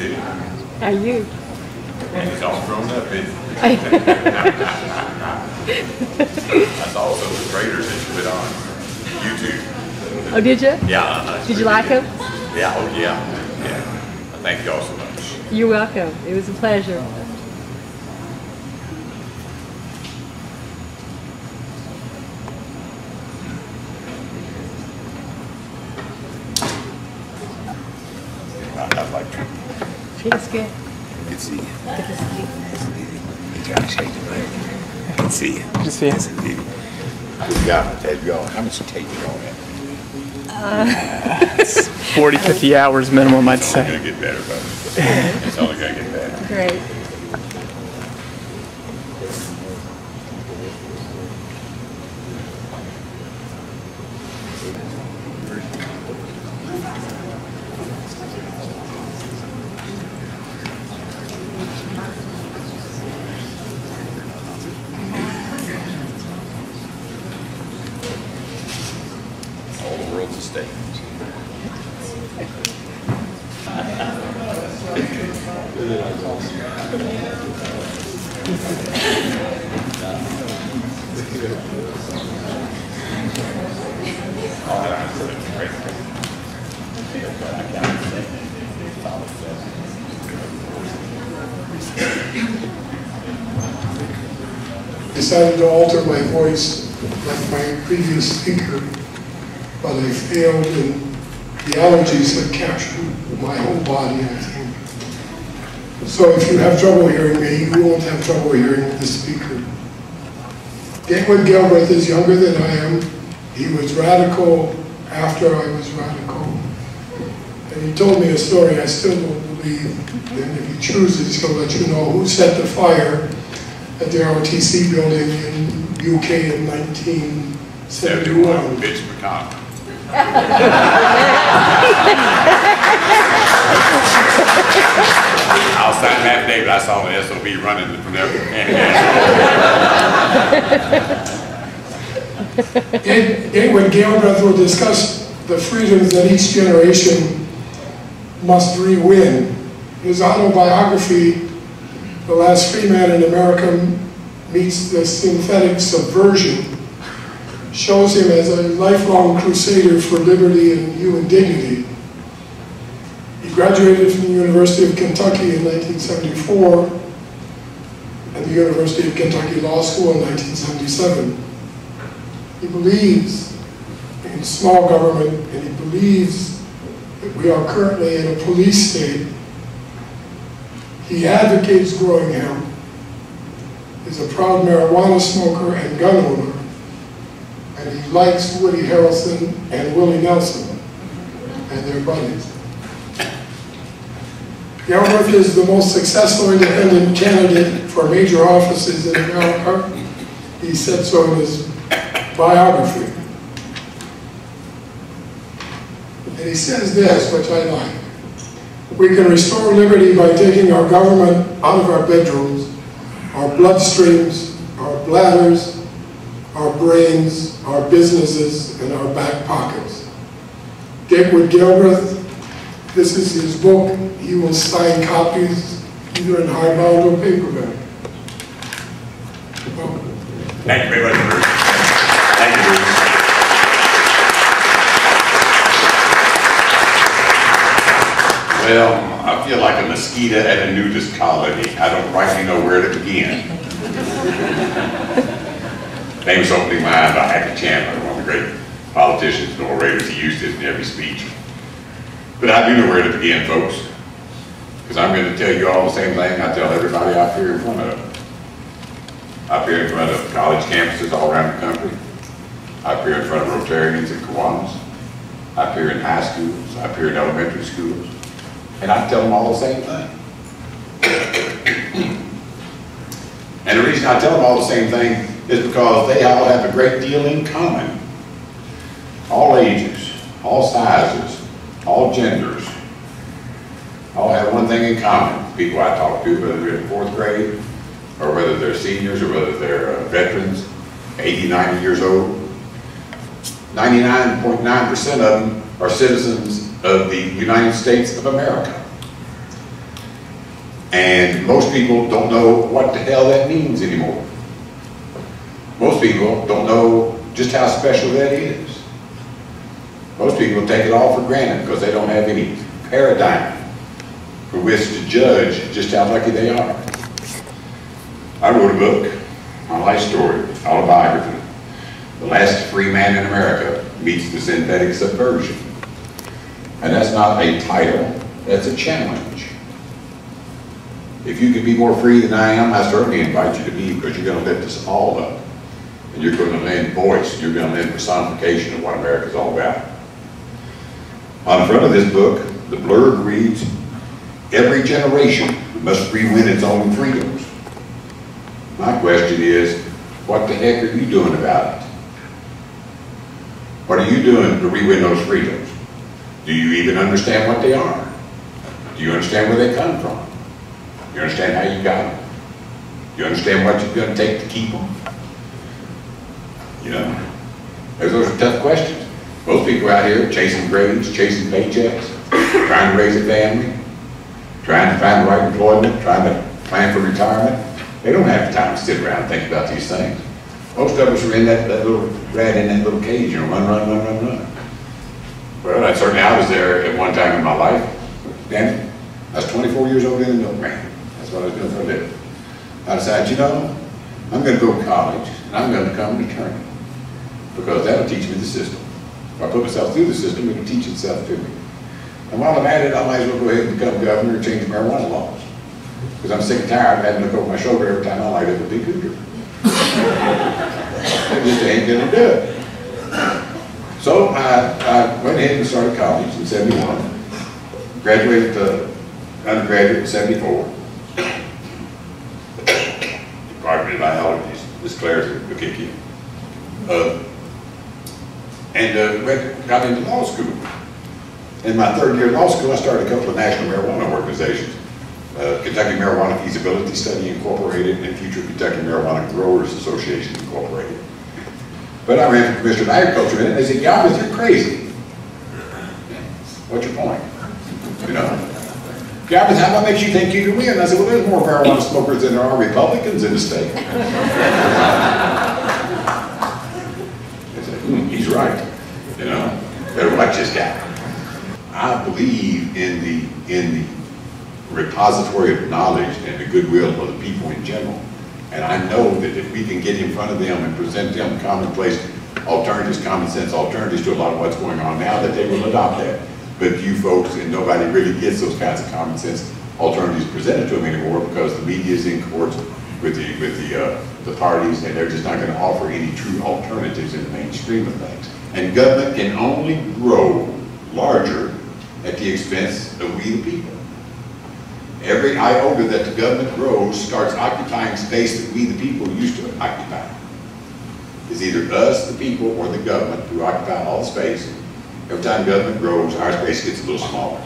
video. Are you? And he's all grown up, isn't he? I saw some of the trailers that you put on YouTube. Oh, did you? Yeah. Did you like them? Yeah, oh yeah. Yeah. Thank you all so much. You're welcome. It was a pleasure. I'd like to. Feels good. Good to see you. Good to see you. You try to shake the leg. Good to see you. Good to see you. Yes, indeed. Good job, Ted. Go. How much tape you on that? It's 40, 50 hours minimum, I'd say. It's only going to get better, buddy. It's only going to get better. Great. All the world's a stage. Decided to alter my voice like my previous speaker, but I failed, and the allergies have captured my whole body, I think. So if you have trouble hearing me, you won't have trouble hearing the speaker. Gatewood Galbraith is younger than I am. He was radical after I was radical. And he told me a story I still don't believe, and if he chooses, he'll let you know who set the fire at the ROTC building in UK in 1971. Mitch McConnell. I'll sign that affidavit. I saw the SOB running from there. Gatewood Galbraith will discuss the freedoms that each generation must re-win. His autobiography, The Last Free Man in America Meets the Synthetic Subversion, shows him as a lifelong crusader for liberty and human dignity. He graduated from the University of Kentucky in 1974 and the University of Kentucky Law School in 1977. He believes in small government, and he believes that we are currently in a police state. He advocates growing hemp, is a proud marijuana smoker and gun owner, and he likes Woody Harrelson and Willie Nelson and their buddies. Galbraith is the most successful independent candidate for major offices in America. He said so in his biography. And he says this, which I like: we can restore liberty by taking our government out of our bedrooms, our bloodstreams, our bladders, our brains, our businesses, and our back pockets. Gatewood Galbraith, this is his book. He will sign copies either in hardbound or paperback. Thank you very much, Bruce. Thank you, Bruce. Well, I feel like a mosquito at a nudist colony. I don't rightly know where to begin. Famous opening line by Hackett Chandler, one of the great politicians and orators. He used it in every speech. But I do know where to begin, folks, because I'm going to tell you all the same thing I tell everybody up here in front of. Up here in front of college campuses all around the country. Up here in front of Rotarians and Kiwanis. Up here in high schools. Up here in elementary schools. And I tell them all the same thing. And the reason I tell them all the same thing is because they all have a great deal in common. All ages, all sizes, all genders, all have one thing in common. People I talk to, whether they're in 4th grade, or whether they're seniors, or whether they're veterans, 80, 90 years old, 99.9% of them are citizens of the United States of America. And most people don't know what the hell that means anymore. Most people don't know just how special that is. Most people take it all for granted because they don't have any paradigm for which to judge just how lucky they are. I wrote a book, my life story, autobiography. The Last Free Man in America Meets the Synthetic Subversion. And that's not a title, that's a challenge. If you can be more free than I am, I certainly invite you to be, because you're going to lift us all up. And you're going to lend voice, you're going to lend personification of what America's all about. On the front of this book, the blurb reads, "Every generation must re-win its own freedoms." My question is, what the heck are you doing about it? What are you doing to re-win those freedoms? Do you even understand what they are? Do you understand where they come from? You understand how you got them? Do you understand what you're going to take to keep them? You know, those are tough questions. Most people out here chasing grades, chasing paychecks, trying to raise a family, trying to find the right employment, trying to plan for retirement. They don't have the time to sit around and think about these things. Most of us are in that little rat in that little cage, you know, run, run, run, run, run. Well, I was there at one time in my life. Danny, I was 24 years old in the milkman. That's what I was doing for a living. I decided, you know, I'm going to go to college and I'm going to become an attorney because that'll teach me the system. If I put myself through the system, it'll teach itself to me. And while I'm at it, I might as well go ahead and become governor and change marijuana laws. Because I'm sick and tired of having to look over my shoulder every time I light up a big hooter. I just ain't going to do it. So I went ahead and started college in '71. Graduated undergraduate in '74. Department of Biology. This Claire's will kick you. Got into law school. In my third year of law school, I started a couple of national marijuana organizations. Kentucky Marijuana Feasibility Study Incorporated and Future Kentucky Marijuana Growers Association Incorporated. But I ran for Commissioner of Agriculture in it, and they said, "Galbraith, you're crazy." What's your point? You know? "Galbraith, how what makes you think you can win?" I said, "Well, there's more marijuana smokers than there are Republicans in the state." They said, he's right. You know? Better watch this guy. I believe in the repository of knowledge and the goodwill of the people in general. And I know that if we can get in front of them and present them commonplace alternatives, common sense alternatives to a lot of what's going on now, that they will adopt that. But you folks, and nobody really gets those kinds of common sense alternatives presented to them anymore because the media is in court with the parties, and they're just not going to offer any true alternatives in the mainstream of things. And government can only grow larger at the expense of we the people. Every iota that the government grows starts occupying space that we the people used to occupy. It's either us, the people, or the government who occupy all the space. Every time government grows, our space gets a little smaller.